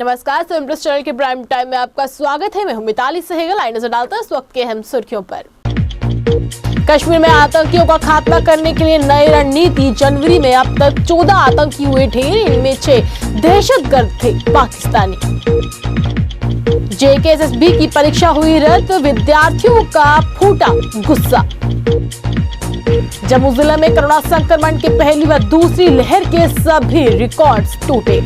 नमस्कार, स्वयं press channel के प्राइम टाइम में आपका स्वागत है। मैं हूं मिताली सहगल। आइए नजर डालते हैं इस वक्त के अहम सुर्खियों पर। कश्मीर में आतंकियों का खात्मा करने के लिए नई रणनीति। जनवरी में अब तक 14 आतंकी हुए ढेर, इनमें 6 दहशतगर्द थे पाकिस्तानी। जेकेएसएसबी की परीक्षा हुई रद्द, विद्यार्थियों का फूटा गुस्सा। जम्मू जिले में कोरोना संक्रमण की पहली व दूसरी लहर के सभी रिकॉर्ड्स टूटे।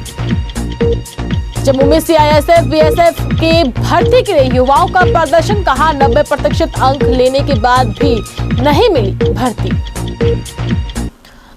जम्मू में सीआईएसएफ बीएसएफ के भर्ती के लिए युवाओं का प्रदर्शन, कहा 90% अंक लेने के बाद भी नहीं मिली भर्ती।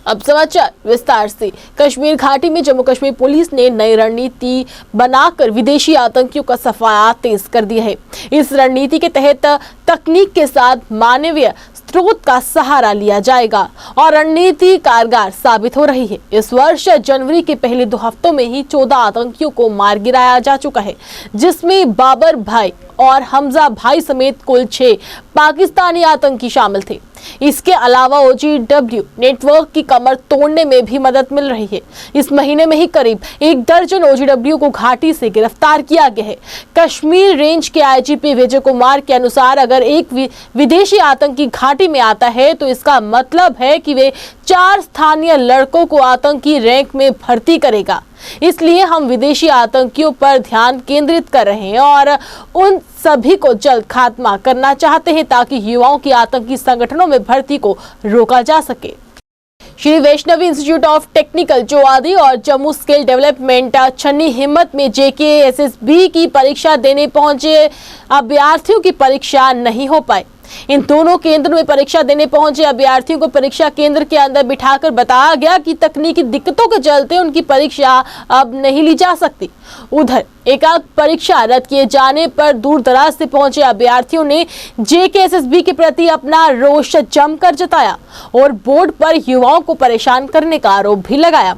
अब समाचार विस्तार से। कश्मीर घाटी में जम्मू कश्मीर पुलिस ने नई रणनीति बनाकर विदेशी आतंकियों का सफाया तेज कर दिया है। इस रणनीति के तहत तकनीक के साथ मानवीय स्रोत का सहारा लिया जाएगा और रणनीति कारगर साबित हो रही है। इस वर्ष जनवरी के पहले 2 हफ्तों में ही 14 आतंकियों को मार गिराया जा चुका है, जिसमें बाबर भाई और हमजा भाई समेत कुल 6 पाकिस्तानी आतंकी शामिल थे। इसके अलावा OGW नेटवर्क की कमर तोड़ने में भी मदद मिल रही है। इस महीने में ही करीब 1 दर्जन OGW को घाटी से गिरफ्तार किया गया है। कश्मीर रेंज के IGP विजय कुमार के अनुसार अगर एक विदेशी आतंकी घाटी में आता है तो इसका मतलब है कि वे 4 स्थानीय लड़कों को आतंकी रैंक में भर्ती करेगा। इसलिए हम विदेशी आतंकियों पर ध्यान केंद्रित कर रहे हैं और उन सभी को जल्द खात्मा करना चाहते हैं ताकि युवाओं की आतंकी संगठनों में भर्ती को रोका जा सके। Shri Vaishnavi institute of technical Chowadi और जम्मू स्किल डेवलपमेंट छन्नी हिम्मत में जेकेएसएसबी की परीक्षा देने पहुंचे अभ्यर्थियों की परीक्षा नहीं हो पाई। इन दोनों केंद्रों में परीक्षा देने पहुंचे अभ्यर्थियों को परीक्षा केंद्र के अंदर बिठाकर बताया गया कि तकनीकी दिक्कतों के चलते उनकी परीक्षा अब नहीं ली जा सकती। उधर एकांक परीक्षा रद्द किए जाने पर दूर दराज से पहुंचे अभ्यर्थियों ने जेकेएसएसबी के प्रति अपना रोष जमकर जताया और बोर्ड पर युवाओं को परेशान करने का आरोप भी लगाया।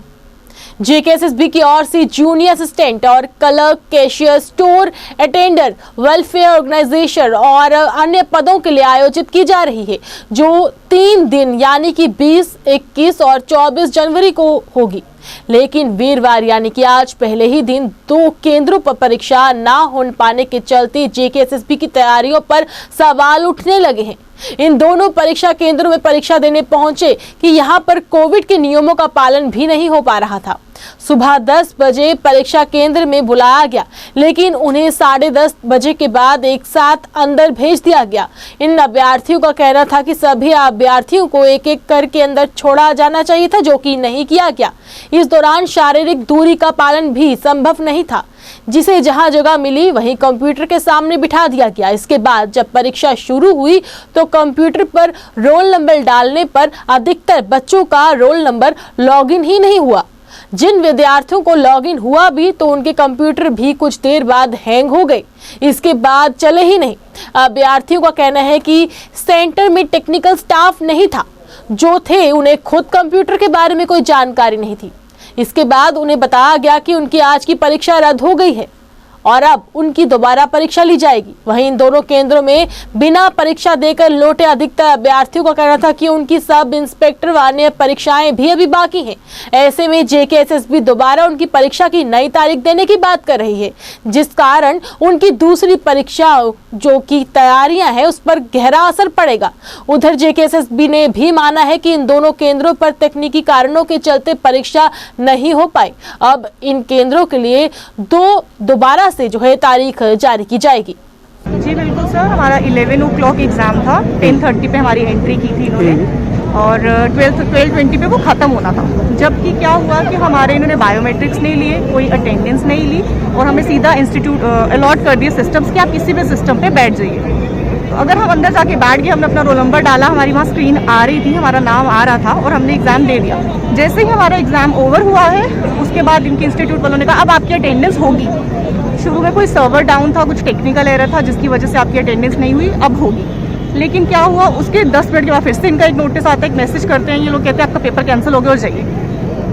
जेकेएसएसबी की ओर से जूनियर असिस्टेंट और clerk, cashier, store attender, welfare organisation और अन्य पदों के लिए आयोजित की जा रही है, जो 3 दिन यानी कि 20, 21 और 24 जनवरी को होगी। लेकिन वीरवार यानी कि आज पहले ही दिन 2 केंद्रों पर परीक्षा ना हो पाने के चलते जेकेएसएसबी की तैयारियों पर सवाल उठने लगे हैं। इन दोनों परीक्षा केंद्रों में परीक्षा देने पहुंचे कि यहां पर कोविड के नियमों का पालन भी नहीं हो पा रहा था। सुबह 10 बजे परीक्षा केंद्र में बुलाया गया, लेकिन उन्हें 10:30 बजे के बाद एक साथ अंदर भेज दिया गया। इन अभ्यर्थियों का कहना था कि सभी अभ्यर्थियों को एक-एक करके अंदर छोड़ा जाना चाहिए था, जो कि नहीं किया गया। इस दौरान शारीरिक दूरी का पालन भी संभव नहीं था। जिसे जहां जगह मिली वहीं कंप्यूटर के सामने बिठा दिया गया। इसके बाद जब परीक्षा शुरू हुई तो कंप्यूटर पर रोल नंबर डालने पर अधिकतर बच्चों का रोल नंबर लॉगिन ही नहीं हुआ। जिन विद्यार्थियों को लॉगिन हुआ भी तो उनके कंप्यूटर भी कुछ देर बाद हैंग हो गए, इसके बाद चले ही नहीं। अभ्यर्थियों का कहना है कि सेंटर में टेक्निकल स्टाफ नहीं था, जो थे उन्हें खुद कंप्यूटर के बारे में कोई जानकारी नहीं थी। इसके बाद उन्हें बताया गया कि उनकी आज की परीक्षा रद्द हो गई है और अब उनकी दोबारा परीक्षा ली जाएगी। वहीं इन दोनों केंद्रों में बिना परीक्षा देकर लौटे अधिकतर अभ्यर्थियों का कहना था कि उनकी सब इंस्पेक्टर व अन्य परीक्षाएं भी अभी बाकी हैं। ऐसे में जेकेएसएसबी दोबारा उनकी परीक्षा की नई तारीख देने की बात कर रही है, जिस कारण उनकी दूसरी परीक्षा जो की तैयारियां हैं उस पर गहरा असर पड़ेगा। उधर जेकेएसएसबी ने भी माना है कि इन दोनों केंद्रों पर तकनीकी कारणों के चलते परीक्षा नहीं हो पाई। अब इन केंद्रों के लिए दोबारा से जो है तारीख जारी की जाएगी। जी बिल्कुल सर, हमारा 11 o'clock एग्ज़ाम था। 10:30 पे हमारी एंट्री की थी इन्होंने और 12:20 पे वो ख़त्म होना था। जबकि क्या हुआ कि हमारे इन्होंने बायोमेट्रिक्स नहीं लिए, कोई अटेंडेंस नहीं ली और हमें सीधा इंस्टीट्यूट अलॉट कर दिए सिस्टम्स कि आप किसी भी सिस्टम पे बैठ जाइए। तो अगर हम अंदर जाके बैठ गए, हमने अपना रोल नंबर डाला, हमारी वहाँ स्क्रीन आ रही थी, हमारा नाम आ रहा था और हमने एग्ज़ाम दे दिया। जैसे ही हमारा एग्ज़ाम ओवर हुआ है उसके बाद इनके इंस्टीट्यूट वालों ने कहा अब आपकी अटेंडेंस होगी। शुरू में कोई सर्वर डाउन था, कुछ टेक्निकल एरर था जिसकी वजह से आपकी अटेंडेंस नहीं हुई, अब होगी। लेकिन क्या हुआ, उसके 10 मिनट के बाद फिर से इनका एक नोटिस आता है, एक मैसेज करते हैं, ये लोग कहते हैं आपका पेपर कैंसिल हो गया और जाइए।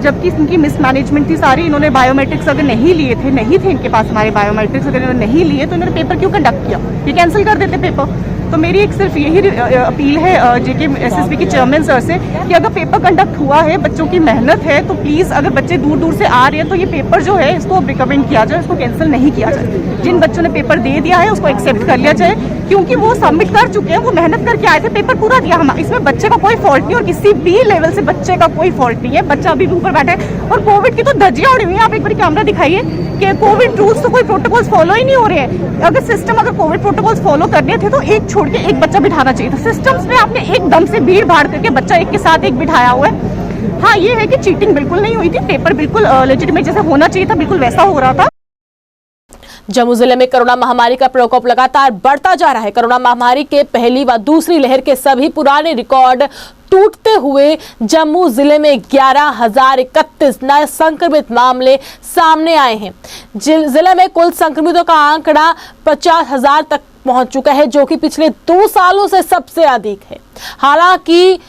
जबकि इनकी मिसमैनेजमेंट थी सारी। इन्होंने बायोमेट्रिक्स अगर नहीं लिए थे, नहीं थे इनके पास हमारे बायोमेट्रिक्स, अगर इन्होंने नहीं लिए तो इन्होंने पेपर क्यों कंडक्ट किया, ये कैंसिल कर देते पेपर। तो मेरी एक सिर्फ यही अपील है जेके एसएसबी के चेयरमैन सर से कि अगर पेपर कंडक्ट हुआ है, बच्चों की मेहनत है, तो प्लीज़ अगर बच्चे दूर दूर से आ रहे हैं तो ये पेपर जो है इसको रिकमेंड किया जाए, इसको कैंसिल नहीं किया जाए। जिन बच्चों ने पेपर दे दिया है उसको एक्सेप्ट कर लिया जाए, क्योंकि वो सबमिट कर चुके हैं, वो मेहनत करके आए थे, पेपर पूरा दिया। हम इसमें बच्चे का कोई फॉल्ट नहीं और किसी भी लेवल से बच्चे का कोई फॉल्ट नहीं है। बच्चा अभी ऊपर बैठा है और कोविड की तो धज्जियां उड़ी हुई हैं। आप एक बार कैमरा दिखाइए कि कोविड रूल्स तो कोई प्रोटोकॉल्स फॉलो ही नहीं हो रहे हैं। अगर कोविड प्रोटोकॉल्स फॉलो करने थे तो एक छोड़ के एक बच्चा बिठाना चाहिए था। सिस्टम्स में आपने एकदम से भीड़ भाड़ करके बच्चा एक के साथ एक बिठाया हुआ है। हाँ, ये है कि चीटिंग बिल्कुल नहीं हुई थी, पेपर बिल्कुल लेजिटिमेट जैसे होना चाहिए था बिल्कुल वैसा हो रहा था। जम्मू जिले में कोरोना महामारी का प्रकोप लगातार बढ़ता जा रहा है। कोरोना महामारी के पहली व दूसरी लहर के सभी पुराने रिकॉर्ड टूटते हुए जम्मू जिले में 11,031 नए संक्रमित मामले सामने आए हैं। जिले में कुल संक्रमितों का आंकड़ा 50,000 तक पहुंच चुका है, जो कि पिछले 2 सालों से सबसे अधिक है। हालांकि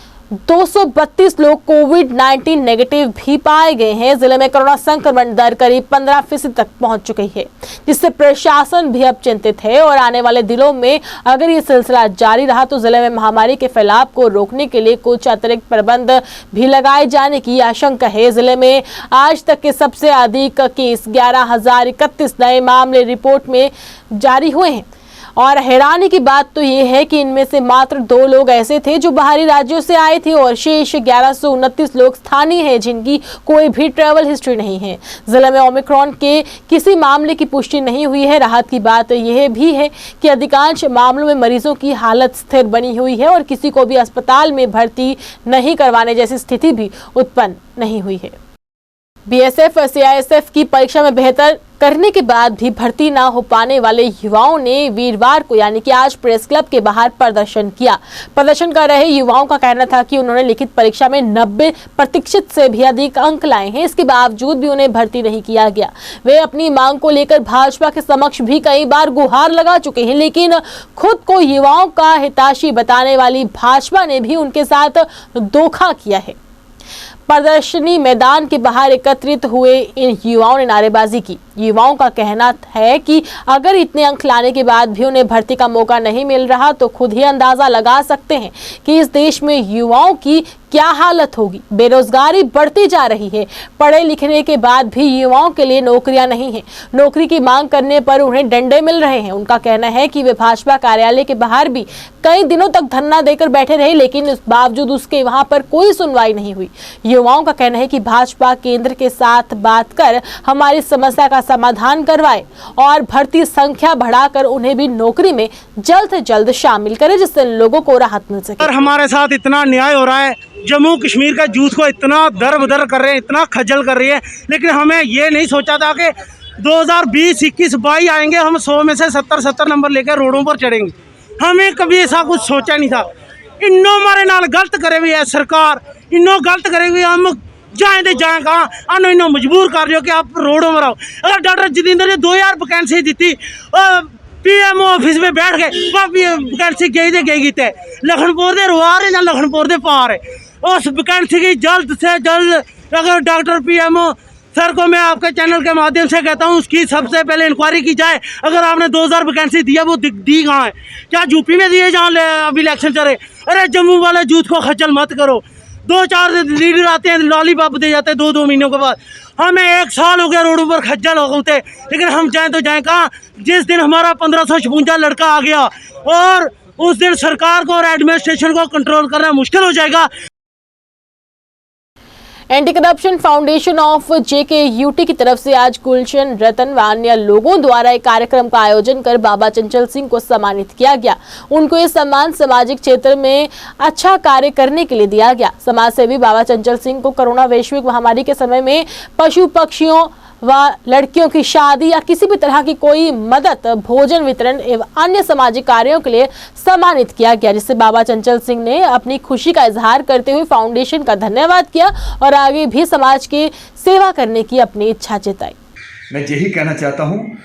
232 लोग कोविड-19 नेगेटिव भी पाए गए हैं। जिले में कोरोना संक्रमण दर करीब 15% तक पहुंच चुकी है, जिससे प्रशासन भी अब चिंतित है और आने वाले दिनों में अगर ये सिलसिला जारी रहा तो जिले में महामारी के फैलाव को रोकने के लिए कुछ अतिरिक्त प्रबंध भी लगाए जाने की आशंका है। जिले में आज तक के सबसे अधिक केस 11,031 नए मामले रिपोर्ट में जारी हुए हैं और हैरानी की बात तो ये है कि इनमें से मात्र 2 लोग ऐसे थे जो बाहरी राज्यों से आए थे और शेष 1129 लोग स्थानीय हैं जिनकी कोई भी ट्रैवल हिस्ट्री नहीं है। जिले में ओमिक्रॉन के किसी मामले की पुष्टि नहीं हुई है। राहत की बात यह भी है कि अधिकांश मामलों में मरीजों की हालत स्थिर बनी हुई है और किसी को भी अस्पताल में भर्ती नहीं करवाने जैसी स्थिति भी उत्पन्न नहीं हुई है। बीएसएफ और सीआईएसएफ की परीक्षा में बेहतर करने के बाद भी भर्ती ना हो पाने वाले युवाओं ने वीरवार को यानी कि आज प्रेस क्लब के बाहर प्रदर्शन किया। प्रदर्शन कर रहे युवाओं का कहना था कि उन्होंने लिखित परीक्षा में 90% से भी अधिक अंक लाए हैं, इसके बावजूद भी उन्हें भर्ती नहीं किया गया। वे अपनी मांग को लेकर भाजपा के समक्ष भी कई बार गुहार लगा चुके हैं, लेकिन खुद को युवाओं का हितैषी बताने वाली भाजपा ने भी उनके साथ धोखा किया है। प्रदर्शनी मैदान के बाहर एकत्रित हुए इन युवाओं ने नारेबाजी की। युवाओं का कहना है कि अगर इतने अंक लाने के बाद भी उन्हें भर्ती का मौका नहीं मिल रहा तो खुद ही अंदाजा लगा सकते हैं कि इस देश में युवाओं की क्या हालत होगी। बेरोजगारी बढ़ती जा रही है। पढ़े लिखने के बाद भी युवाओं के लिए नौकरियां नहीं है। नौकरी की मांग करने पर उन्हें डंडे मिल रहे हैं। उनका कहना है कि वे भाजपा कार्यालय के बाहर भी कई दिनों तक धरना देकर बैठे रहे, लेकिन इस बावजूद उसके वहां पर कोई सुनवाई नहीं हुई। युवाओं का कहना है कि भाजपा केंद्र के साथ बात कर हमारी समस्या का समाधान करवाए और भर्ती संख्या बढ़ाकर उन्हें भी नौकरी में जल्द से जल्द शामिल करे, जिससे लोगों को राहत मिल सके। और हमारे साथ इतना अन्याय हो रहा है, जम्मू कश्मीर का यूथ को इतना दर बदर कर रहे हैं, इतना खज्जल कर रही है, लेकिन हमें ये नहीं सोचा था कि 2020, 21, 22 आएंगे, हम 100 में से 70 नंबर लेकर रोडों पर चढ़ेंगे। हमें कभी ऐसा कुछ सोचा नहीं था। इन्नो हमारे नाल गलत करे हुए है सरकार, इन्नो गलत करे हुए, हम जाए तो जाए कहाँ, अनो इन्नो मजबूर कर रहे हो कि आप रोडों में आओ। अगर डॉक्टर जितेंद्र ने 2000 वैकेंसी दी थी, पीएमओ ऑफिस में बैठ गए, वैकेंसी गई तो गई थे, लखनपुर दे रुआर है या लखनपुर दे पार है, उस वैकेंसी की जल्द से जल्द अगर डॉक्टर पीएमओ सर को मैं आपके चैनल के माध्यम से कहता हूँ उसकी सबसे पहले इंक्वायरी की जाए। अगर आपने 2000 वैकेंसी दिया वो दी कहाँ है? क्या यूपी में दिए जहाँ अभी इलेक्शन चले? अरे जम्मू वाले यूथ को खज्जल मत करो। 2-4 लीडर आते हैं, लॉलीपॉप दे जाते हैं 2-2 महीनों के बाद। हमें 1 साल हो गया रोडों पर खज्जल हो गए, लेकिन हम जाएँ तो जाएँ कहाँ? जिस दिन हमारा 1556 लड़का आ गया और उस दिन सरकार को और एडमिनिस्ट्रेशन को कंट्रोल करना मुश्किल हो जाएगा। Anti corruption foundation of JKUT की तरफ से आज गुलशन रतन व अन्य लोगों द्वारा एक कार्यक्रम का आयोजन कर बाबा चंचल सिंह को सम्मानित किया गया। उनको ये सम्मान सामाजिक क्षेत्र में अच्छा कार्य करने के लिए दिया गया। समाज सेवी बाबा चंचल सिंह को कोरोना वैश्विक महामारी के समय में पशु पक्षियों व लड़कियों की शादी या किसी भी तरह की कोई मदद, भोजन वितरण एवं अन्य सामाजिक कार्यों के लिए सम्मानित किया गया, जिससे बाबा चंचल सिंह ने अपनी खुशी का इजहार करते हुए फाउंडेशन का धन्यवाद किया और आगे भी समाज की सेवा करने की अपनी इच्छा जताई। मैं यही कहना चाहता हूँ,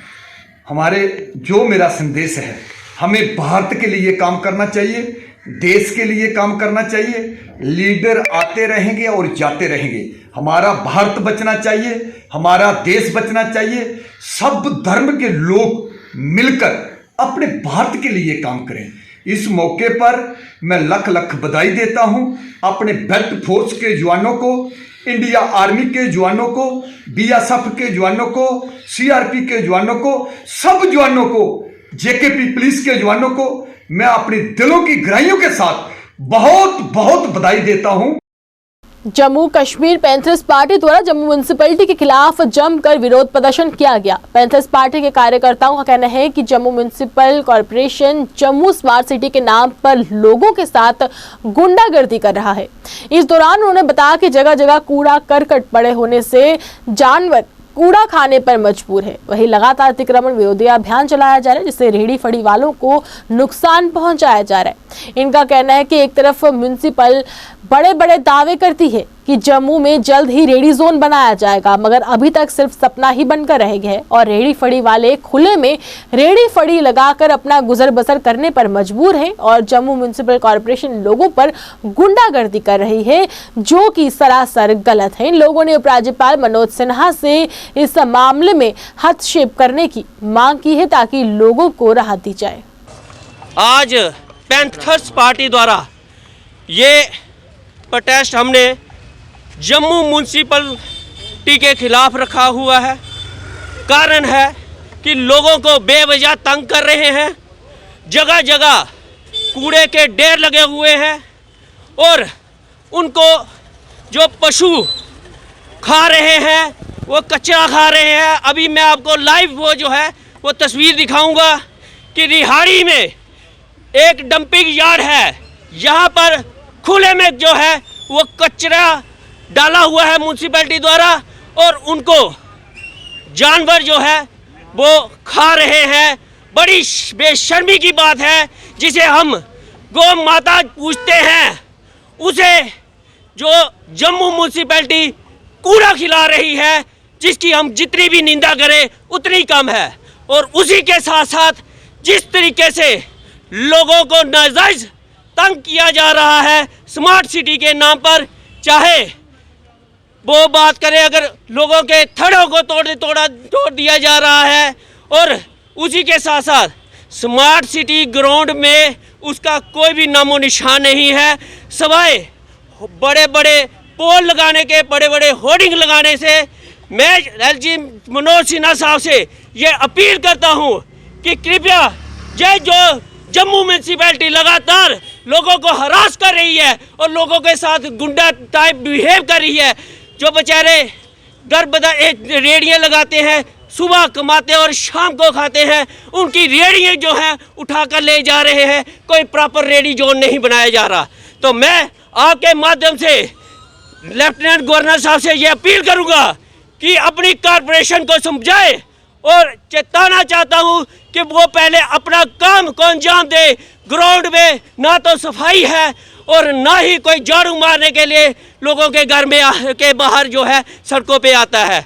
हमारे जो मेरा संदेश है, हमें भारत के लिए काम करना चाहिए, देश के लिए काम करना चाहिए। लीडर आते रहेंगे और जाते रहेंगे, हमारा भारत बचना चाहिए, हमारा देश बचना चाहिए। सब धर्म के लोग मिलकर अपने भारत के लिए काम करें। इस मौके पर मैं लख लख बधाई देता हूं अपने बेल्ट फोर्स के जवानों को, इंडिया आर्मी के जवानों को, बीएसएफ के जवानों को, सीआरपी के जवानों को, सब जवानों को, जेकेपी पुलिस के जवानों को मैं अपनी दिलों की गहराइयों के साथ बहुत बहुत बधाई देता हूं। जम्मू कश्मीर पैंथर्स पार्टी द्वारा जम्मू म्युनिसिपैलिटी के खिलाफ जमकर विरोध प्रदर्शन किया गया। पैंथर्स पार्टी के कार्यकर्ताओं का कहना है कि Jammu municipal corporation Jammu smart city के नाम पर लोगों के साथ गुंडागर्दी कर रहा है। इस दौरान उन्होंने बताया कि जगह जगह कूड़ा करकट पड़े होने से जानवर कूड़ा खाने पर मजबूर है। वहीं लगातार अतिक्रमण विरोधी अभियान चलाया जा रहा है, जिससे रेहड़ी फड़ी वालों को नुकसान पहुंचाया जा रहा है। इनका कहना है कि एक तरफ म्युनिसिपल बड़े बड़े दावे करती है कि जम्मू में जल्द ही रेहड़ी जोन बनाया जाएगा, मगर अभी तक सिर्फ सपना ही बनकर रह गया है और रेहड़ी फड़ी वाले खुले में रेहड़ी फड़ी लगाकर अपना गुजर बसर करने पर मजबूर है और जम्मू म्युनिसिपल कॉर्पोरेशन लोगों पर गुंडागर्दी कर रही है, जो कि सरासर गलत है। इन लोगों ने उपराज्यपाल मनोज सिन्हा से इस मामले में हस्तक्षेप करने की मांग की है ताकि लोगों को राहत दी जाए। आज पैंथर्स पार्टी द्वारा ये प्रोटेस्ट हमने जम्मू म्युनिसिपलिटी के खिलाफ रखा हुआ है। कारण है कि लोगों को बेवजह तंग कर रहे हैं, जगह जगह कूड़े के ढेर लगे हुए हैं और उनको जो पशु खा रहे हैं वो कचरा खा रहे हैं। अभी मैं आपको लाइव वो जो है वो तस्वीर दिखाऊंगा कि रिहाड़ी में एक डंपिंग यार्ड है, यहाँ पर खुले में जो है वो कचरा डाला हुआ है म्युनिसिपैलिटी द्वारा और उनको जानवर जो है वो खा रहे हैं। बड़ी बेशर्मी की बात है, जिसे हम गौ माता पूजते हैं, उसे जो जम्मू म्युनिसिपैलिटी कूड़ा खिला रही है, जिसकी हम जितनी भी निंदा करें उतनी कम है। और उसी के साथ साथ जिस तरीके से लोगों को नाजायज तंग किया जा रहा है स्मार्ट सिटी के नाम पर, चाहे वो बात करें अगर लोगों के थड़ों को तोड़ दिया जा रहा है और उसी के साथ साथ स्मार्ट सिटी ग्राउंड में उसका कोई भी नामो निशान नहीं है, सवाए बड़े बड़े पोल लगाने के, बड़े बड़े होर्डिंग लगाने से। मैं एलजी मनोज सिन्हा साहब से ये अपील करता हूँ कि कृपया ये जो जम्मू म्युनिसिपैलिटी लगातार लोगों को हरास कर रही है और लोगों के साथ गुंडा टाइप बिहेव कर रही है, जो बेचारे रेड़ियाँ लगाते हैं, सुबह कमाते हैं और शाम को खाते हैं, उनकी रेड़ियाँ जो हैं उठा कर ले जा रहे हैं, कोई प्रॉपर रेडी जोन नहीं बनाया जा रहा। तो मैं आपके माध्यम से लेफ्टिनेंट गवर्नर साहब से ये अपील करूँगा कि अपनी कॉरपोरेशन को समझाए और चेताना चाहता हूँ कि वो पहले अपना काम को अंजाम दे। ग्राउंड में ना तो सफाई है और ना ही कोई झाड़ू मारने के लिए लोगों के घर में के बाहर जो है सड़कों पे आता है।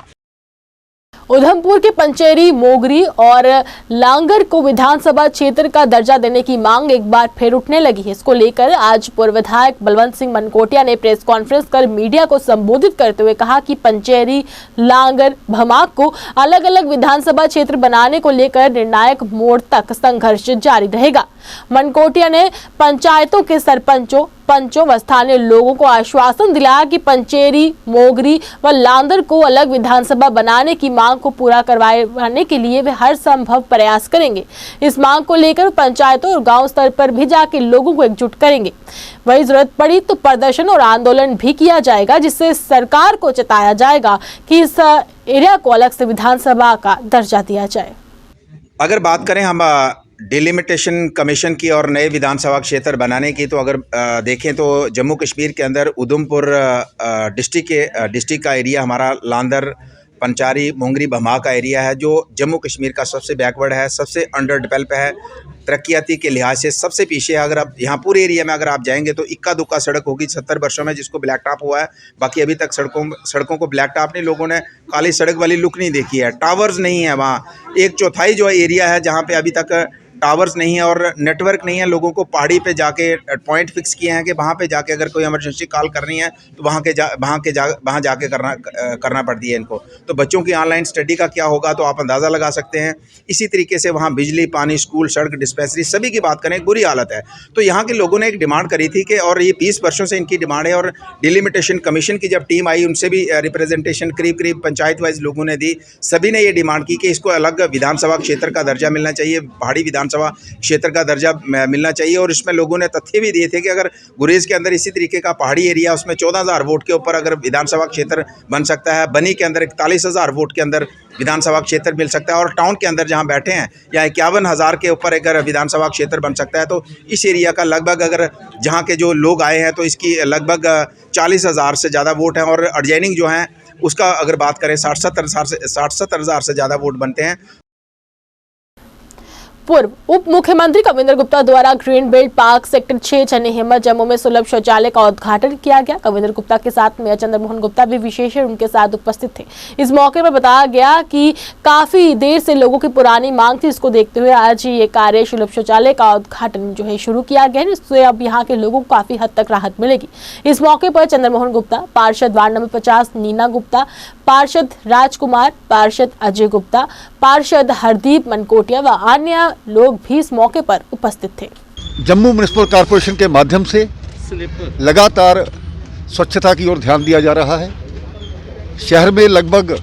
उधमपुर के पंचेरी, मोगरी और लांगर को विधानसभा क्षेत्र का दर्जा देने की मांग एक बार फिर उठने लगी है। इसको लेकर आज पूर्व विधायक बलवंत सिंह मनकोटिया ने प्रेस कॉन्फ्रेंस कर मीडिया को संबोधित करते हुए कहा कि पंचेरी, लांगर, भमाक को अलग अलग विधानसभा क्षेत्र बनाने को लेकर निर्णायक मोड़ तक संघर्ष जारी रहेगा। मनकोटिया ने पंचायतों के सरपंचों, पंचों व स्थानीय लोगों को आश्वासन दिलाया कि पंचेरी, मोगरी व लांदर को अलग विधानसभा बनाने की मांग को पूरा करवाने के लिए वे हर संभव प्रयास करेंगे। इस मांग को लेकर पंचायतों और गांव स्तर पर भी जाकर लोगों को एकजुट करेंगे। वही जरूरत पड़ी तो प्रदर्शन और आंदोलन भी किया जाएगा, जिससे सरकार को चेताया जाएगा कि इस एरिया को अलग से विधानसभा का दर्जा दिया जाए। अगर बात करें हम डिलिमिटेशन कमीशन की और नए विधानसभा क्षेत्र बनाने की, तो अगर देखें तो जम्मू कश्मीर के अंदर उधमपुर डिस्ट्रिक्ट का एरिया हमारा लांदर, पंचारी, मोंगरी, भमा का एरिया है, जो जम्मू कश्मीर का सबसे बैकवर्ड है, सबसे अंडर डेवलप है, तरक्याती के लिहाज से सबसे पीछे है। अगर आप यहाँ पूरे एरिया में अगर आप जाएंगे तो इक्का दुक्का सड़क होगी 70 वर्षों में जिसको ब्लैक टॉप हुआ है, बाकी अभी तक सड़कों को ब्लैक टॉप नहीं, लोगों ने काली सड़क वाली लुक नहीं देखी है। टावर्स नहीं है वहाँ, 1/4 जो एरिया है जहाँ पे अभी तक टावर्स नहीं है और नेटवर्क नहीं है, लोगों को पहाड़ी पे जाके पॉइंट फिक्स किए हैं कि वहाँ पे जाके अगर कोई इमरजेंसी कॉल करनी है तो वहाँ जाके करना पड़ती है इनको। तो बच्चों की ऑनलाइन स्टडी का क्या होगा तो आप अंदाज़ा लगा सकते हैं। इसी तरीके से वहाँ बिजली, पानी, स्कूल, सड़क, डिस्पेंसरी सभी की बात करें बुरी हालत है। तो यहाँ के लोगों ने एक डिमांड करी थी कि, और ये 20 वर्षों से इनकी डिमांड है, और डिलिमिटेशन कमीशन की जब टीम आई उनसे भी रिप्रेजेंटेशन करीब पंचायत वाइज लोगों ने दी। सभी ने ये डिमांड की कि इसको अलग विधानसभा क्षेत्र का दर्जा मिलना चाहिए, पहाड़ी विधानसभा क्षेत्र का दर्जा मिलना चाहिए। और इसमें लोगों ने तथ्य भी दिए थे कि अगर गुरेज के अंदर इसी तरीके का पहाड़ी एरिया, उसमें 14,000 वोट के ऊपर अगर विधानसभा क्षेत्र बन सकता है, बनी के अंदर 41,000 वोट के अंदर विधानसभा क्षेत्र मिल सकता है, और टाउन के अंदर जहां बैठे हैं या 51,000 के ऊपर अगर विधानसभा क्षेत्र बन सकता है, तो इस एरिया का लगभग अगर जहां के जो लोग आए हैं तो इसकी लगभग 40,000 से ज़्यादा वोट हैं। और एडजॉइनिंग जो हैं उसका अगर बात करें 60-70 हज़ार से ज़्यादा वोट बनते हैं। पूर्व उप मुख्यमंत्री कविंद्र गुप्ता द्वारा green belt park sector 6 Channi हिम्मत जम्मू में सुलभ शौचालय का उद्घाटन किया गया। कविंद्र गुप्ता के साथ मेयर चंद्रमोहन गुप्ता भी विशेष उनके साथ उपस्थित थे। इस मौके पर बताया गया कि काफी देर से लोगों की पुरानी मांग थी, इसको देखते हुए आज ये कार्य सुलभ शौचालय का उद्घाटन जो है शुरू किया गया है। इससे अब यहाँ के लोगों को काफी हद तक राहत मिलेगी। इस मौके पर चंद्रमोहन गुप्ता, पार्षद वार्ड नंबर 50 नीना गुप्ता, पार्षद राजकुमार, पार्षद अजय गुप्ता, पार्षद हरदीप मनकोटिया व अन्य लोग भी इस मौके पर उपस्थित थे। जम्मू म्युनिसिपल कॉरपोरेशन के माध्यम से लगातार स्वच्छता की ओर ध्यान दिया जा रहा है। शहर में लगभग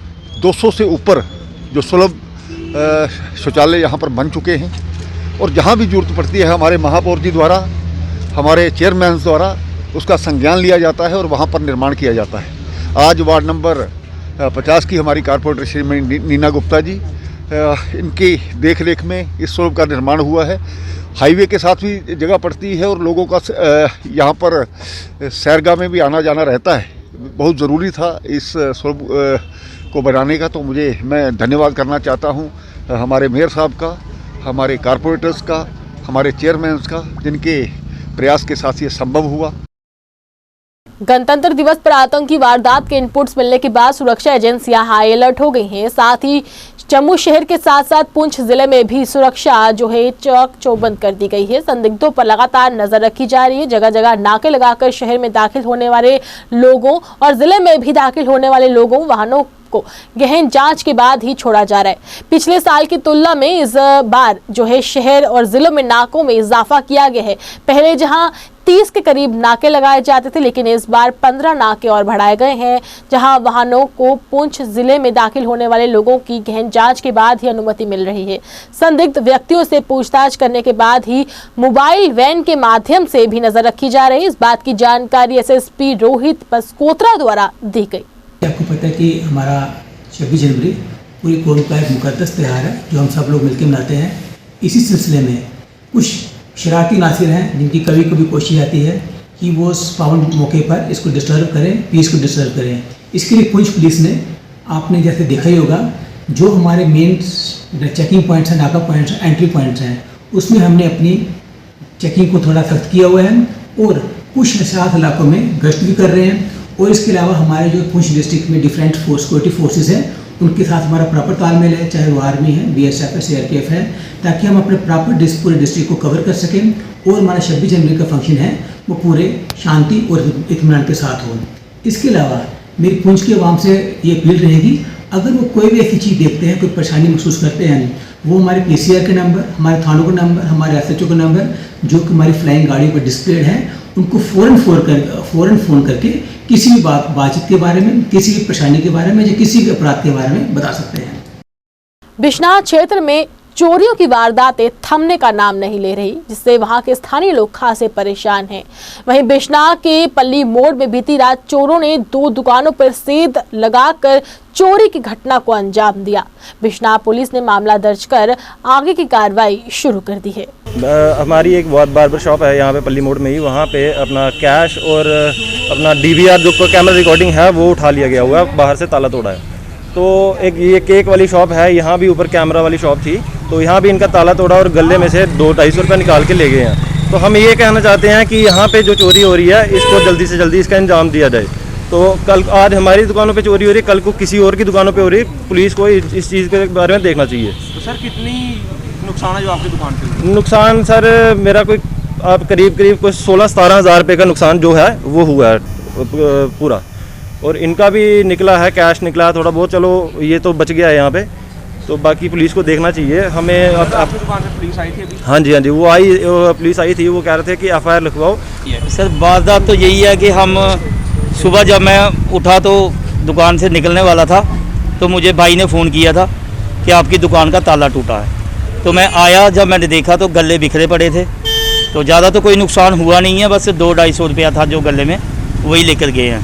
200 से ऊपर जो सुलभ शौचालय यहाँ पर बन चुके हैं, और जहाँ भी जरूरत पड़ती है हमारे महापौर जी द्वारा, हमारे चेयरमैन द्वारा उसका संज्ञान लिया जाता है और वहाँ पर निर्माण किया जाता है। आज वार्ड नंबर 50 की हमारी कारपोरेटर श्रीमती नीना गुप्ता जी, इनकी देखरेख में इस सुलभ का निर्माण हुआ है। हाईवे के साथ भी जगह पड़ती है और लोगों का यहाँ पर सैरगाह में भी आना जाना रहता है। बहुत ज़रूरी था इस सुलभ को बनाने का, तो मैं धन्यवाद करना चाहता हूँ हमारे मेयर साहब का, हमारे कारपोरेटर्स का, हमारे चेयरमैन का, जिनके प्रयास के साथ ये संभव हुआ। गणतंत्र दिवस पर आतंकी वारदात के इनपुट्स मिलने के बाद सुरक्षा एजेंसियां हाई अलर्ट हो गई हैं। साथ ही जम्मू शहर के साथ साथ पुंछ जिले में भी सुरक्षा जो है चौक चौबंद कर दी गई है। संदिग्धों पर लगातार नजर रखी जा रही है। जगह जगह नाके लगाकर शहर में दाखिल होने वाले लोगों और जिले में भी दाखिल होने वाले लोगों, वाहनों को गहन जांच के बाद ही छोड़ा जा रहा है। पिछले साल की तुलना में इस बार जो है शहर और जिलों में नाकों में इजाफा किया गया है। पहले जहां 30 के करीब नाके लगाए जाते थे, लेकिन इस बार 15 नाके और बढ़ाए गए हैं, जहां वाहनों को पुंछ जिले में दाखिल होने वाले लोगों की गहन जांच के बाद ही अनुमति मिल रही है। संदिग्ध व्यक्तियों से पूछताछ करने के बाद ही मोबाइल वैन के माध्यम से भी नजर रखी जा रही है। इस बात की जानकारी SSP रोहित पस्कोत्रा द्वारा दी गई। आपको पता है कि हमारा 26 जनवरी पूरी कौम का एक मुकद्दस त्यौहार है जो हम सब लोग मिलकर मनाते हैं। इसी सिलसिले में कुछ शरारती नासिर हैं जिनकी कभी कभी कोशिश आती है कि वो इस पावन मौके पर इसको डिस्टर्ब करें, पीस को डिस्टर्ब करें। इसके लिए पुंछ पुलिस ने, आपने जैसे देखा ही होगा, जो हमारे मेन चेकिंग पॉइंट्स हैं, नाका पॉइंट्स, एंट्री पॉइंट्स हैं, उसमें हमने अपनी चेकिंग को थोड़ा सख्त किया हुआ है और कुछ साथ इलाकों में गश्त भी कर रहे हैं। और इसके अलावा हमारे जो पुंछ डिस्ट्रिक्ट में डिफरेंट सिक्योरिटी फोर्सेस हैं, उनके साथ हमारा प्रॉपर तालमेल है, चाहे वो आर्मी है, BSF है, CRPF है, ताकि हम अपने प्रॉपर पूरे डिस्ट्रिक्ट को कवर कर सकें और हमारा 26 जनवरी का फंक्शन है वो पूरे शांति और इत्मीनान के साथ हो। इसके अलावा मेरी पुंछ की आवाम से ये अपील रहेगी, अगर वो कोई भी ऐसी चीज़ देखते हैं, कोई परेशानी महसूस करते हैं, वो हमारे PCR के नंबर, हमारे थानों का नंबर, हमारे SHO का नंबर, जो कि हमारी फ्लाइंग गाड़ी पर डिस्प्लेड है, उनको फ़ौरन फ़ोन करके किसी भी बातचीत के बारे में, किसी भी परेशानी के बारे में या किसी भी अपराध के बारे में बता सकते हैं। बिश्नाह क्षेत्र में चोरियों की वारदातें थमने का नाम नहीं ले रही, जिससे वहां के स्थानीय लोग खासे परेशान हैं। वहीं बिश्नाह के पल्ली मोड़ में बीती रात चोरों ने 2 दुकानों पर सेंध लगाकर चोरी की घटना को अंजाम दिया। बिश्नाह पुलिस ने मामला दर्ज कर आगे की कार्रवाई शुरू कर दी है। हमारी एक बहुत बार्बर शॉप है यहाँ पे पल्ली मोड़ में ही, वहाँ पे अपना कैश और अपना DVR जो कैमरा रिकॉर्डिंग है वो उठा लिया गया हुआ है, बाहर से ताला तोड़ा है। तो एक ये केक वाली शॉप है, यहाँ भी ऊपर कैमरा वाली शॉप थी, तो यहाँ भी इनका ताला तोड़ा और गले में से 200-250 रुपये निकाल के ले गए हैं। तो हम ये कहना चाहते हैं कि यहाँ पे जो चोरी हो रही है इसको जल्दी से जल्दी इसका अंजाम दिया जाए। तो आज हमारी दुकानों पे चोरी हो रही है, कल को किसी और की दुकानों पे हो रही है, पुलिस को इस चीज़ के बारे में देखना चाहिए। तो सर कितनी नुकसान है जो आपकी दुकान पे हुआ? नुकसान सर मेरा कोई आप करीब कुछ 16-17 हज़ार रुपये का नुकसान जो है वो हुआ है पूरा, और इनका भी निकला है, कैश निकला है थोड़ा बहुत, चलो ये तो बच गया है यहाँ पे, तो बाकी पुलिस को देखना चाहिए हमें। आपकी दुकान पे पुलिस आई थी अभी? हाँ जी वो आई, पुलिस आई थी, वो कह रहे थे कि FIR लिखवाओ। सर वारदात तो यही है कि हम सुबह जब मैं उठा तो दुकान से निकलने वाला था तो मुझे भाई ने फ़ोन किया था कि आपकी दुकान का ताला टूटा है। तो मैं आया, जब मैंने देखा तो गल्ले बिखरे पड़े थे, तो ज़्यादा तो कोई नुकसान हुआ नहीं है, बस 200-250 रुपया था जो गले में, वही लेकर गए हैं।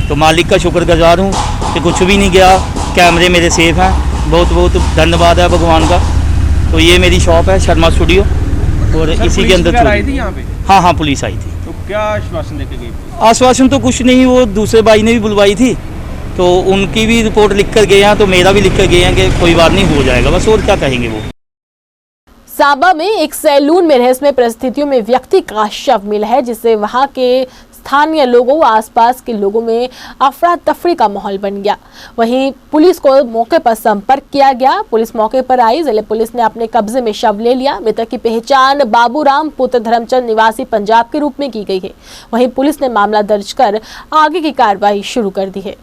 तो मालिक का शुक्रगुजार हूँ कि कुछ भी नहीं गया, कैमरे मेरे सेफ हैं, बहुत बहुत धन्यवाद है भगवान का। तो ये मेरी शॉप है शर्मा स्टूडियो, और इसी के अंदर आई थी यहाँ पे? हाँ पुलिस आई थी। तो क्या आश्वासन देके गई? आश्वासन तो कुछ नहीं, वो दूसरे भाई ने भी बुलवाई थी तो उनकी भी रिपोर्ट लिख कर गए हैं, तो मेरा भी लिख कर गए हैं कि कोई बात नहीं, हो जाएगा, बस और क्या कहेंगे वो। सांबा में एक सैलून में रहस्यमय परिस्थितियों में व्यक्ति का शव मिला है, जिससे वहां के स्थानीय लोगों व आसपास के लोगों में अफरा तफरी का माहौल बन गया। वहीं पुलिस को मौके पर संपर्क किया गया। पुलिस मौके पर आई। जिले पुलिस ने अपने कब्जे में शव ले लिया। मृतक की पहचान बाबूराम पुत्र धर्मचंद निवासी पंजाब के रूप में की गई है। वहीं पुलिस ने मामला दर्ज कर आगे की कार्रवाई शुरू कर दी है।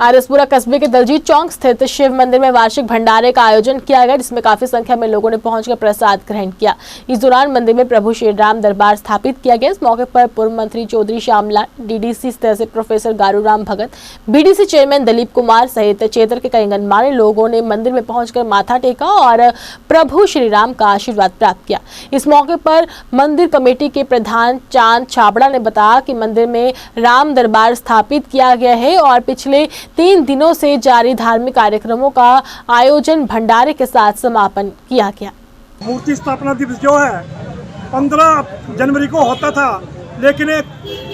आरएसपुरा कस्बे के दलजीत चौक स्थित शिव मंदिर में वार्षिक भंडारे का आयोजन किया गया, जिसमें काफी संख्या में लोगों ने पहुंचकर प्रसाद ग्रहण किया। इस दौरान मंदिर में प्रभु श्री राम दरबार स्थापित किया गया। इस मौके पर पूर्व मंत्री चौधरी श्यामलाल, डीडीसी स्तर से प्रोफेसर गारूराम भगत, बीडीसी चेयरमैन दिलीप कुमार सहित क्षेत्र के कई गणमान्य लोगों ने मंदिर में पहुंचकर माथा टेका और प्रभु श्री राम का आशीर्वाद प्राप्त किया। इस मौके पर मंदिर कमेटी के प्रधान चांद छाबड़ा ने बताया कि मंदिर में राम दरबार स्थापित किया गया है और पिछले 3 दिनों से जारी धार्मिक कार्यक्रमों का आयोजन भंडारे के साथ समापन किया गया। मूर्ति स्थापना दिवस जो है 15 जनवरी को होता था, लेकिन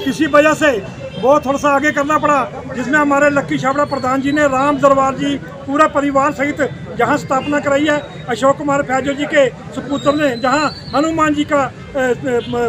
किसी वजह से वो थोड़ा सा आगे करना पड़ा, जिसमें हमारे लक्की छाबड़ा प्रधान जी ने राम दरबार जी पूरा परिवार सहित जहां स्थापना कराई है। अशोक कुमार फैजो जी के सुपुत्र ने जहां हनुमान जी का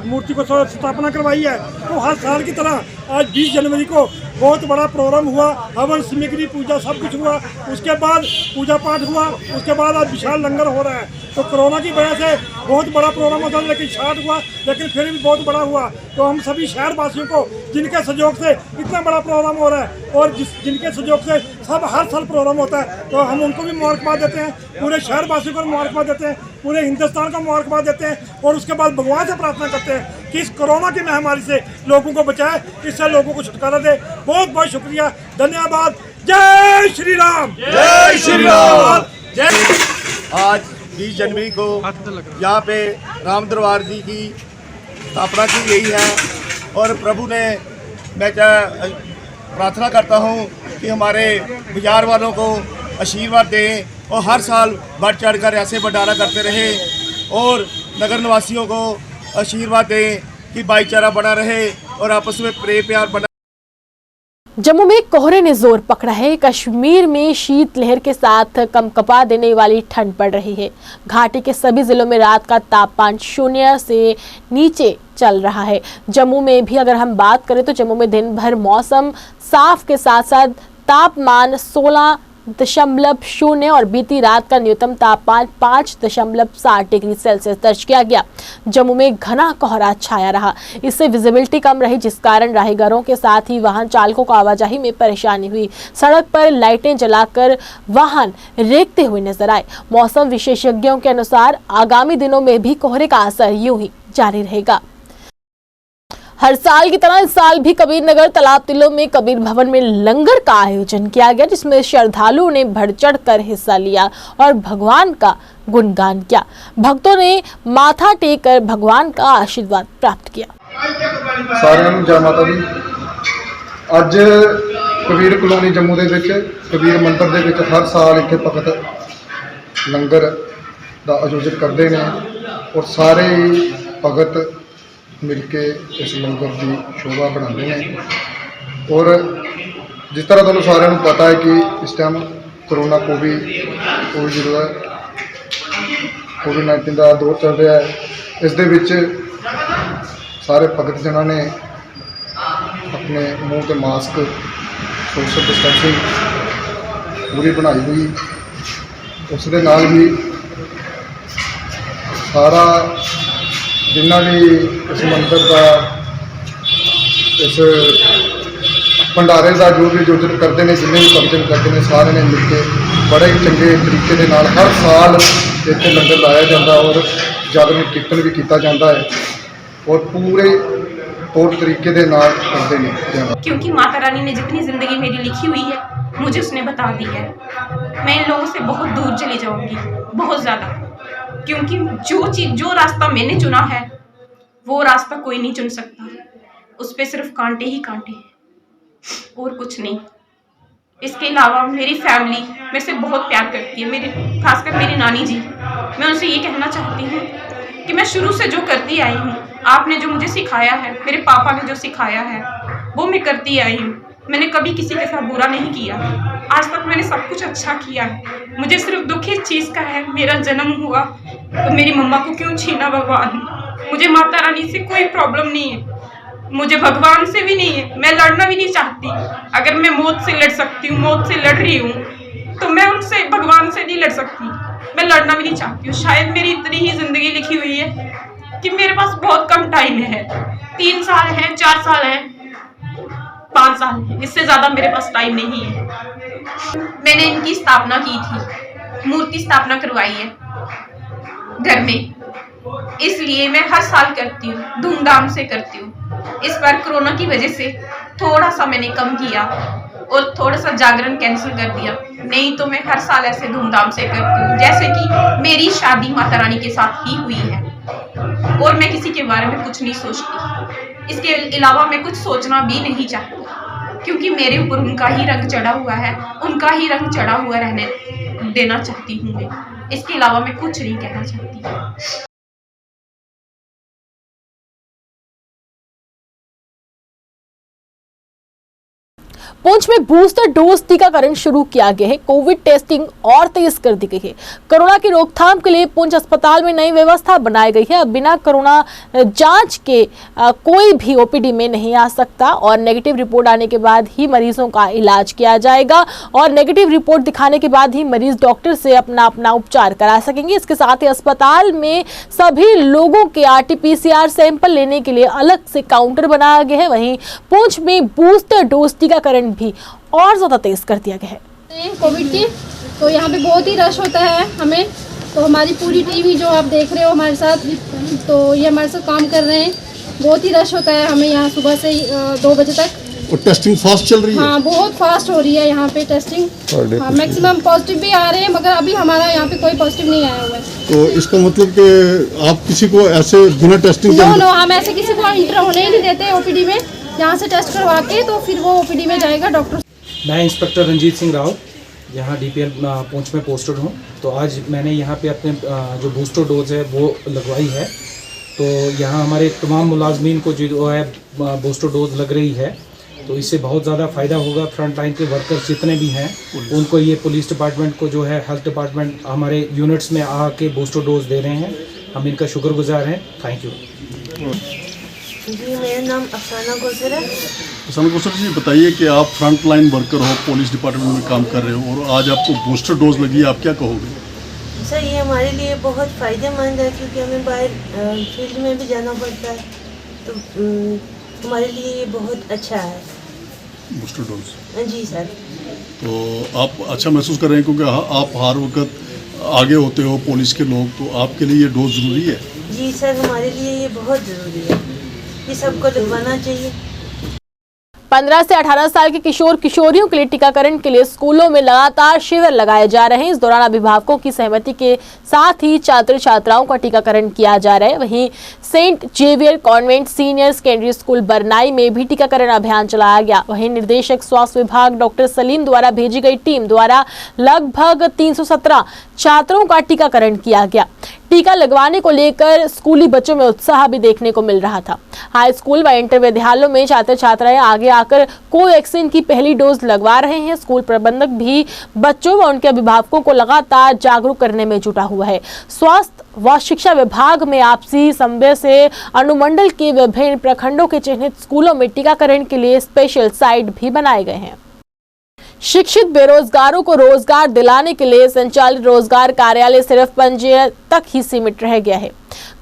मूर्ति को स्थापना करवाई है। तो हर साल की तरह आज 20 जनवरी को बहुत बड़ा प्रोग्राम हुआ, हवन सामग्री पूजा सब कुछ हुआ। उसके बाद पूजा पाठ हुआ, उसके बाद आज विशाल लंगर हो रहा है। तो कोरोना की वजह से बहुत बड़ा प्रोग्राम होता, लेकिन शार्ट हुआ, लेकिन फिर भी बहुत बड़ा हुआ। तो हम सभी शहर वासियों को, जिनके सहयोग से इतना बड़ा प्रोग्राम हो रहा है और जिनके सहयोग से सब हर साल प्रोग्राम होता है, तो हम उनको भी मुबारकबाद देते हैं, पूरे शहर वासियों को मुबारकबाद देते हैं, पूरे हिंदुस्तान को मुबारकबाद देते हैं। और उसके बाद भगवान से प्रार्थना करते हैं कि इस कोरोना की महामारी से लोगों को बचाए, इससे लोगों को छुटकारा दे। बहुत बहुत शुक्रिया, धन्यवाद। जय श्री राम, जय श्री राम। आज 20 जनवरी को यहाँ पे राम दरबार जी की स्थापना की गई है और प्रभु ने, मैं प्रार्थना करता हूँ कि हमारे बाजार वालों को आशीर्वाद दें और हर साल बढ़ चढ़ कर ऐसे भंडारा करते रहे और नगर निवासियों को आशीर्वाद दें कि भाईचारा बना रहे और आपस में प्रेम प्यार बना। जम्मू में कोहरे ने जोर पकड़ा है। कश्मीर में शीत लहर के साथ कंपकपा देने वाली ठंड पड़ रही है। घाटी के सभी जिलों में रात का तापमान 0 से नीचे चल रहा है। जम्मू में भी अगर हम बात करें तो जम्मू में दिन भर मौसम साफ के साथ साथ तापमान 16.0 और बीती रात का न्यूनतम तापमान 5.7 डिग्री सेल्सियस दर्ज किया गया। जम्मू में घना कोहरा छाया रहा, इससे विजिबिलिटी कम रही, जिस कारण राहगीरों के साथ ही वाहन चालकों को आवाजाही में परेशानी हुई। सड़क पर लाइटें जलाकर वाहन रेंगते हुए नजर आए। मौसम विशेषज्ञों के अनुसार आगामी दिनों में भी कोहरे का असर यूं ही जारी रहेगा। हर साल की तरह इस साल भी कबीर नगर तालाब तिलों में कबीर भवन में लंगर का आयोजन किया गया, जिसमें श्रद्धालुओं ने बढ़ चढ़ कर हिस्सा लिया और भगवान का गुणगान किया। भक्तों ने माथा टेक कर भगवान का आशीर्वाद प्राप्त किया। सारिਆਂ ਨੂੰ जय माता दी। ਅੱਜ कबीर कॉलोनी जम्मू ਦੇ ਵਿੱਚ कबीर ਮੰਦਰ ਦੇ ਵਿੱਚ हर साल ਇੱਥੇ ਭਗਤ ਲੰਗਰ ਦਾ ਆਯੋਜਨ ਕਰਦੇ ਨੇ और ਸਾਰੇ ਭਗਤ मिल के इस लंगर की शोभा बनाते हैं। और जिस तरह तुहानू सारिਆਂ ਨੂੰ पता है कि इस टाइम कोरोना कोविड-19 का दौर चल रहा है। इस दे विच सारे भगत जनां ने अपने मूँह ते मास्क, सोशल डिस्टेंसिंग पूरी बनाई हुई। उस दे नाल ही सारा जिन्ना भी इस मंदिर का इस भंडारे का जो भी आयोजन करते हैं, जिन्हें भी फंक्शन करते हैं, सारे ने मिलकर बड़े ही चंगे तरीके के नाल हर साल इत्थे लंगर लाया जाता और जागरण कीर्तन भी किया जाता है और पूरे तौर तरीके के नाल करते हैं। क्योंकि माता रानी ने जितनी ज़िंदगी मेरी लिखी हुई है मुझे उसने बता दी है। मैं इन लोगों से बहुत दूर चली जाऊंगी, बहुत ज़्यादा, क्योंकि जो रास्ता मैंने चुना है वो रास्ता कोई नहीं चुन सकता। उस पर सिर्फ कांटे ही कांटे हैं और कुछ नहीं। इसके अलावा मेरी फैमिली मेरे से बहुत प्यार करती है, मेरी खासकर मेरी नानी जी। मैं उनसे ये कहना चाहती हूँ कि मैं शुरू से जो करती आई हूँ, आपने जो मुझे सिखाया है, मेरे पापा ने जो सिखाया है, वो मैं करती आई हूँ। मैंने कभी किसी के साथ बुरा नहीं किया। आज तक मैंने सब कुछ अच्छा किया है। मुझे सिर्फ दुख इस चीज़ का है, मेरा जन्म हुआ तो मेरी मम्मा को क्यों छीना भगवान। मुझे माता रानी से कोई प्रॉब्लम नहीं है, मुझे भगवान से भी नहीं है। मैं लड़ना भी नहीं चाहती। अगर मैं मौत से लड़ सकती हूँ, मौत से लड़ रही हूँ, तो मैं उनसे भगवान से नहीं लड़ सकती। मैं लड़ना भी नहीं चाहती हूँ। शायद मेरी इतनी ही ज़िंदगी लिखी हुई है कि मेरे पास बहुत कम टाइम है। 3 साल है, 4 साल है, 5 साल है, इससे ज़्यादा मेरे पास टाइम नहीं है। मैंने इनकी स्थापना की थी, मूर्ति स्थापना करवाई है घर में, इसलिए मैं हर साल करती हूँ, धूमधाम से करती हूँ। इस बार कोरोना की वजह से थोड़ा सा मैंने कम किया और थोड़ा सा जागरण कैंसिल कर दिया, नहीं तो मैं हर साल ऐसे धूमधाम से करती हूँ। जैसे कि मेरी शादी माता रानी के साथ ही हुई है और मैं किसी के बारे में कुछ नहीं सोचती। इसके अलावा मैं कुछ सोचना भी नहीं चाहती, क्योंकि मेरे ऊपर उनका ही रंग चढ़ा हुआ है, उनका ही रंग चढ़ा हुआ रहने देना चाहती हूँ मैं। इसके अलावा मैं कुछ नहीं कहना चाहती। पुंछ में बूस्टर डोज टीकाकरण शुरू किया गया है। कोविड टेस्टिंग और तेज कर दी गई है। कोरोना की रोकथाम के लिए पुंछ अस्पताल में नई व्यवस्था बनाई गई है। अब बिना कोरोना जांच के कोई भी ओपीडी में नहीं आ सकता और नेगेटिव रिपोर्ट आने के बाद ही मरीजों का इलाज किया जाएगा और नेगेटिव रिपोर्ट दिखाने के बाद ही मरीज डॉक्टर से अपना उपचार करा सकेंगे। इसके साथ ही अस्पताल में सभी लोगों के RT-PCR सैंपल लेने के लिए अलग से काउंटर बनाया गया है। वहीं पुंछ में बूस्टर डोज टीकाकरण भी और ज्यादा तेज कर दिया गया है। कोविड की तो यहाँ पे बहुत ही रश होता है हमें, तो हमारी पूरी टीम ही जो आप देख रहे हो हमारे साथ, तो ये हमारे साथ काम कर रहे हैं। बहुत ही रश होता है हमें यहाँ सुबह से 2 बजे तक। और टेस्टिंग फास्ट चल रही है? हाँ, बहुत फास्ट हो रही है यहाँ पे टेस्टिंग। हाँ, मैक्सिमम पॉजिटिव भी आ रहे हैं, मगर अभी हमारा यहाँ पे कोई पॉजिटिव नहीं आया हुआ है। तो इसका मतलब कि आप किसी को ऐसे बिना टेस्टिंग नो, हम ऐसे किसी को इंटर होने ही नहीं देते ओपीडी में। यहाँ से टेस्ट करवा के तो फिर वो ओपीडी में जाएगा डॉक्टर। मैं इंस्पेक्टर रंजीत सिंह राव यहाँ DPL पुंछ में पोस्टेड हूँ। तो आज मैंने यहाँ पे अपने जो बूस्टर डोज है वो लगवाई है। तो यहाँ हमारे तमाम मुलाजमीन को जो है बूस्टर डोज लग रही है, तो इससे बहुत ज़्यादा फ़ायदा होगा। फ्रंट लाइन के वर्कर्स जितने भी हैं उनको, ये पुलिस डिपार्टमेंट को जो है हेल्थ डिपार्टमेंट हमारे यूनिट्स में आके बूस्टर डोज दे रहे हैं। हम इनका शुक्रगुजार हैं। Thank you. जी, मेरा नाम अफसाना गोसर है। अफसाना गोसर जी, बताइए कि आप फ्रंट लाइन वर्कर हो, पुलिस डिपार्टमेंट में काम कर रहे हो और आज आपको बूस्टर डोज लगी है, आप क्या कहोगे? सर, ये हमारे लिए बहुत फ़ायदेमंद है, क्योंकि हमें बाहर फील्ड में भी जाना पड़ता है, तो हमारे लिए ये बहुत अच्छा है बूस्टर डोज। जी सर। तो आप अच्छा महसूस कर रहे हैं क्योंकि आप हर वक्त आगे होते हो पुलिस के लोग, तो आपके लिए ये डोज ज़रूरी है? जी सर, हमारे लिए ये बहुत ज़रूरी है, ये सबको लगवाना चाहिए। 15 से 18 साल के किशोर किशोरियों के लिए टीकाकरण के लिए स्कूलों में लगातार शिविर लगाए जा रहे हैं। इस दौरान अभिभावकों की सहमति के साथ ही छात्र छात्राओं का टीकाकरण किया जा रहा है। वहीं saint Xavier convent senior secondary school Barnai में भी टीकाकरण अभियान चलाया गया। वहीं निदेशक स्वास्थ्य विभाग डॉक्टर सलीम द्वारा भेजी गई टीम द्वारा लगभग 317 छात्रों का टीकाकरण किया गया। टीका लगवाने को लेकर स्कूली बच्चों में उत्साह भी देखने को मिल रहा था। हाई स्कूल व इंटर विद्यालयों में छात्र छात्राएं आगे आकर कोवैक्सीन की पहली डोज लगवा रहे हैं। स्कूल प्रबंधक भी बच्चों व उनके अभिभावकों को लगातार जागरूक करने में जुटा हुआ है। स्वास्थ्य व शिक्षा विभाग में आपसी समन्वय से अनुमंडल के विभिन्न प्रखंडों के चिन्हित स्कूलों में टीकाकरण के लिए स्पेशल साइट भी बनाए गए हैं। शिक्षित बेरोजगारों को रोजगार दिलाने के लिए संचालित रोजगार कार्यालय सिर्फ पंजीयन तक ही सीमित रह गया है।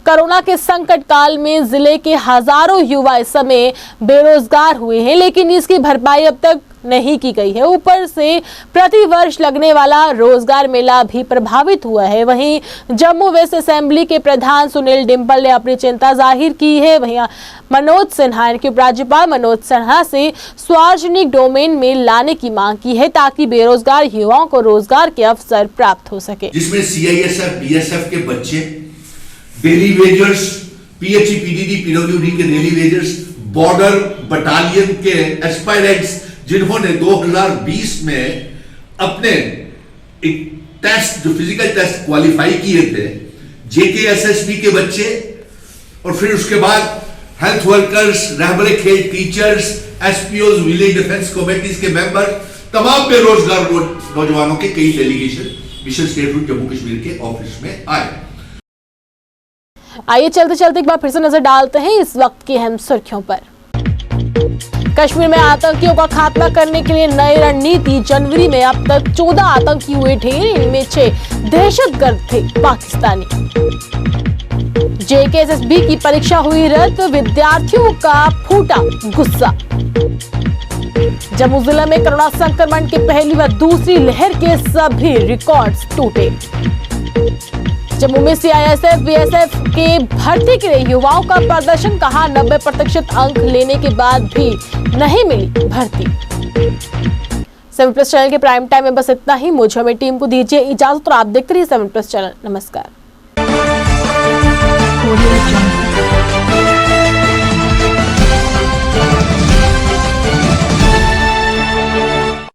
कोरोना के संकट काल में जिले के हजारों युवा इस समय बेरोजगार हुए हैं, लेकिन इसकी भरपाई अब तक नहीं की गई है। ऊपर से प्रतिवर्ष लगने वाला रोजगार मेला भी प्रभावित हुआ है। वहीं जम्मू वेस्ट असेंबली के प्रधान सुनील डिम्पल ने अपनी चिंता जाहिर की है। वहीं मनोज सिन्हा के उपराज्यपाल मनोज सिन्हा से सार्वजनिक डोमेन में लाने की मांग की है, ताकि बेरोजगार युवाओं को रोजगार के अवसर प्राप्त हो सके, जिसमें CISF BSF के बच्चे, daily wagers, PHE PDD PWD के डेली वेजर्स, बॉर्डर बटालियन के एस्पायरेंट्स, जिन्होंने 2020 में अपने एक टेस्ट, जो फिजिकल टेस्ट क्वालिफाई किए थे, JKSSB के बच्चे, और फिर उसके बाद health workers, Rehbar-e-Khel teachers, SPOs, village defence committees के मेंबर, तमाम बेरोजगार नौजवानों के कई delegation mission statehood Jammu Kashmir के ऑफिस में आए। आइए चलते चलते एक बार फिर से नजर डालते हैं इस वक्त की अहम सुर्खियों पर। कश्मीर में आतंकियों का खात्मा करने के लिए नई रणनीति। जनवरी में अब तक 14 आतंकी हुए ढेर, इनमें 6 दहशतगर्द थे पाकिस्तानी। JKSSB की परीक्षा हुई रद्द, विद्यार्थियों का फूटा गुस्सा। जम्मू जिले में कोरोना संक्रमण की पहली व दूसरी लहर के सभी रिकॉर्ड्स टूटे। जम्मू में CISF BSF के भर्ती के लिए युवाओं का प्रदर्शन, कहा 90% अंक लेने के बाद भी नहीं मिली भर्ती। 7+ चैनल के प्राइम टाइम में बस इतना ही। मुझे हमें टीम को दीजिए इजाजत और आप देखते रहिए 7+ चैनल। नमस्कार।